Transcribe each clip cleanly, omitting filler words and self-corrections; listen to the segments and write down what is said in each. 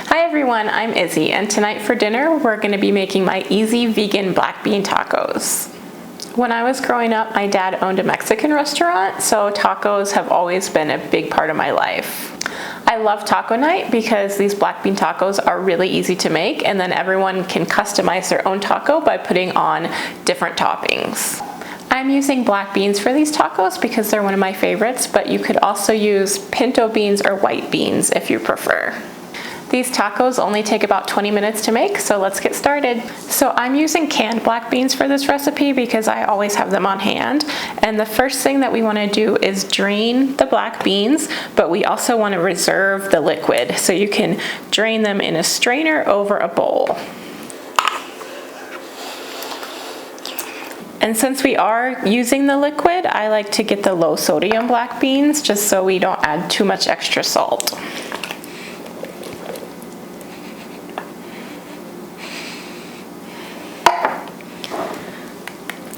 Hi everyone, I'm Izzy, and tonight for dinner we're going to be making my easy vegan black bean tacos. When I was growing up, my dad owned a Mexican restaurant, so tacos have always been a big part of my life. I love taco night because these black bean tacos are really easy to make, and then everyone can customize their own taco by putting on different toppings. I'm using black beans for these tacos because they're one of my favorites, but you could also use pinto beans or white beans if you prefer. These tacos only take about 20 minutes to make, so let's get started. So I'm using canned black beans for this recipe because I always have them on hand. And the first thing that we want to do is drain the black beans, but we also want to reserve the liquid. So you can drain them in a strainer over a bowl. And since we are using the liquid, I like to get the low sodium black beans just so we don't add too much extra salt.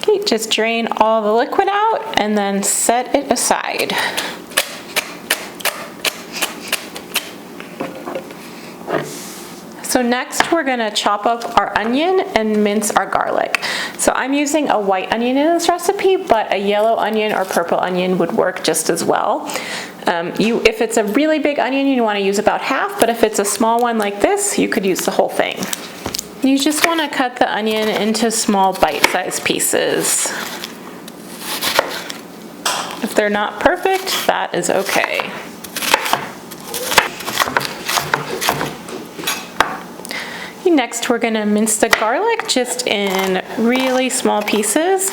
Okay, just drain all the liquid out and then set it aside. So next we're gonna chop up our onion and mince our garlic. So I'm using a white onion in this recipe, but a yellow onion or purple onion would work just as well. If it's a really big onion, you wanna use about half, but if it's a small one like this, you could use the whole thing. You just wanna cut the onion into small bite-sized pieces. If they're not perfect, that is okay. Next, we're gonna mince the garlic just in really small pieces.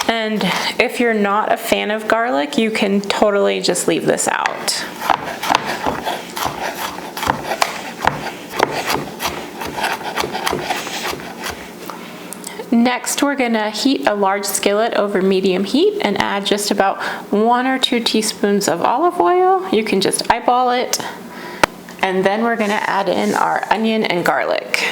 And if you're not a fan of garlic, you can totally just leave this out. Next, we're gonna heat a large skillet over medium heat and add just about 1 or 2 teaspoons of olive oil. You can just eyeball it. And then we're gonna add in our onion and garlic.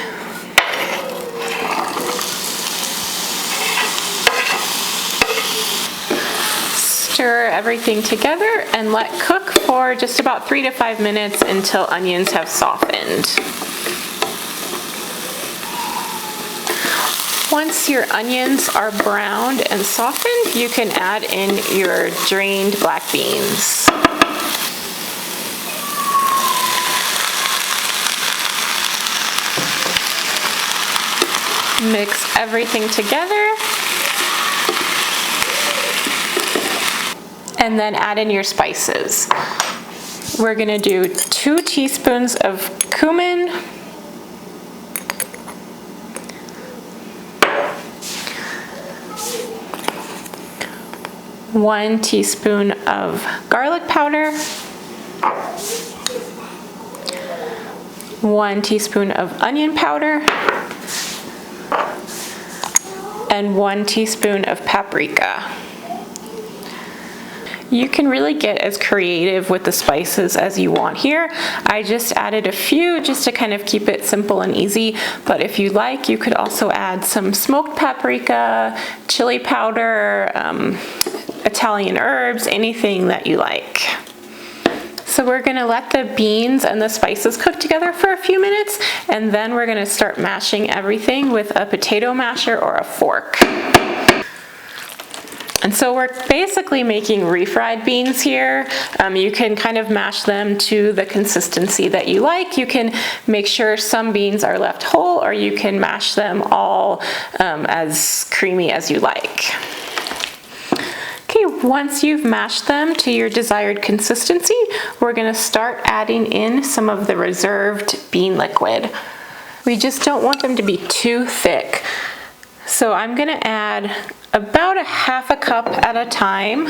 Stir everything together and let cook for just about 3 to 5 minutes until onions have softened. Once your onions are browned and softened, you can add in your drained black beans. Mix everything together and then add in your spices. We're gonna do 2 teaspoons of cumin, 1 teaspoon of garlic powder, 1 teaspoon of onion powder, and 1 teaspoon of paprika. You can really get as creative with the spices as you want here. I just added a few just to kind of keep it simple and easy, but if you like, you could also add some smoked paprika, chili powder, Italian herbs, anything that you like. So we're gonna let the beans and the spices cook together for a few minutes, and then we're gonna start mashing everything with a potato masher or a fork. And so we're basically making refried beans here. You can kind of mash them to the consistency that you like. You can make sure some beans are left whole, or you can mash them all as creamy as you like. Okay, once you've mashed them to your desired consistency, we're gonna start adding in some of the reserved bean liquid. We just don't want them to be too thick. So I'm gonna add about a half a cup at a time.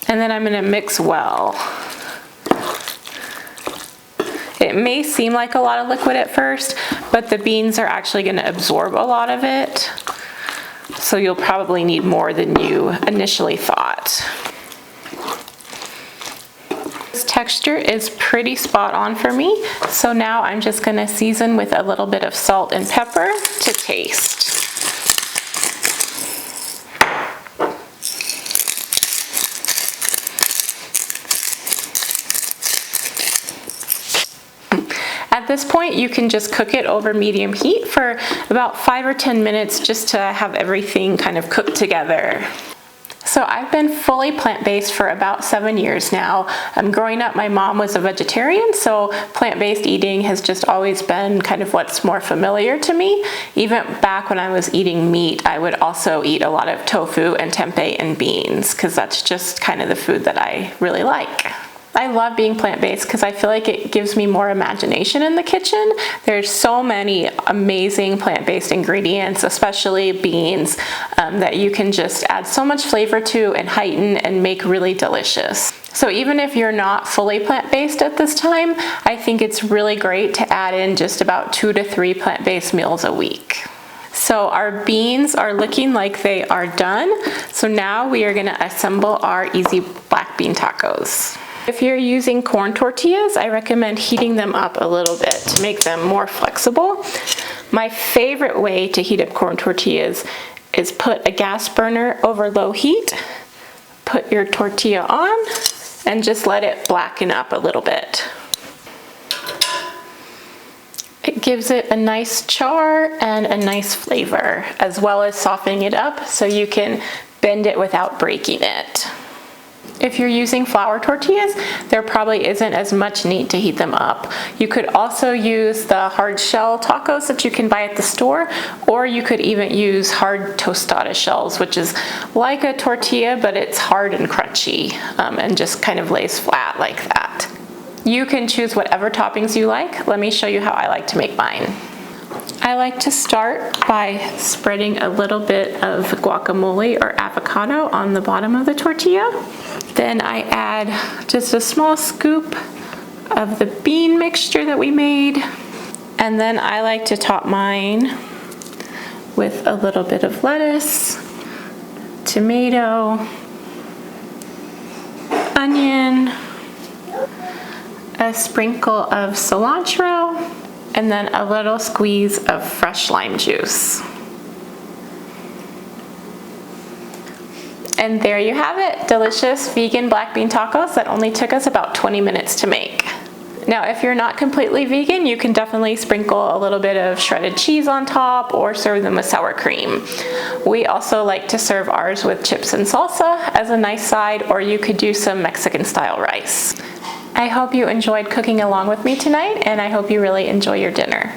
And then I'm gonna mix well. It may seem like a lot of liquid at first, but the beans are actually gonna absorb a lot of it. So you'll probably need more than you initially thought. This texture is pretty spot on for me, so now I'm just gonna season with a little bit of salt and pepper to taste. At this point, you can just cook it over medium heat for about 5 or 10 minutes just to have everything kind of cooked together. So I've been fully plant-based for about 7 years now. Growing up, my mom was a vegetarian, so plant-based eating has just always been kind of what's more familiar to me. Even back when I was eating meat, I would also eat a lot of tofu and tempeh and beans, because that's just kind of the food that I really like. I love being plant-based because I feel like it gives me more imagination in the kitchen. There's so many amazing plant-based ingredients, especially beans, that you can just add so much flavor to and heighten and make really delicious. So even if you're not fully plant-based at this time, I think it's really great to add in just about 2 to 3 plant-based meals a week. So our beans are looking like they are done. So now we are gonna assemble our easy black bean tacos. If you're using corn tortillas, I recommend heating them up a little bit to make them more flexible. My favorite way to heat up corn tortillas is put a gas burner over low heat, put your tortilla on, and just let it blacken up a little bit. It gives it a nice char and a nice flavor, as well as softening it up so you can bend it without breaking it. If you're using flour tortillas, there probably isn't as much need to heat them up. You could also use the hard shell tacos that you can buy at the store, or you could even use hard tostada shells, which is like a tortilla, but it's hard and crunchy and just kind of lays flat like that. You can choose whatever toppings you like. Let me show you how I like to make mine. I like to start by spreading a little bit of guacamole or avocado on the bottom of the tortilla. Then I add just a small scoop of the bean mixture that we made. And then I like to top mine with a little bit of lettuce, tomato, onion, a sprinkle of cilantro, and then a little squeeze of fresh lime juice. And there you have it, delicious vegan black bean tacos that only took us about 20 minutes to make. Now, if you're not completely vegan, you can definitely sprinkle a little bit of shredded cheese on top or serve them with sour cream. We also like to serve ours with chips and salsa as a nice side, or you could do some Mexican style rice. I hope you enjoyed cooking along with me tonight, and I hope you really enjoy your dinner.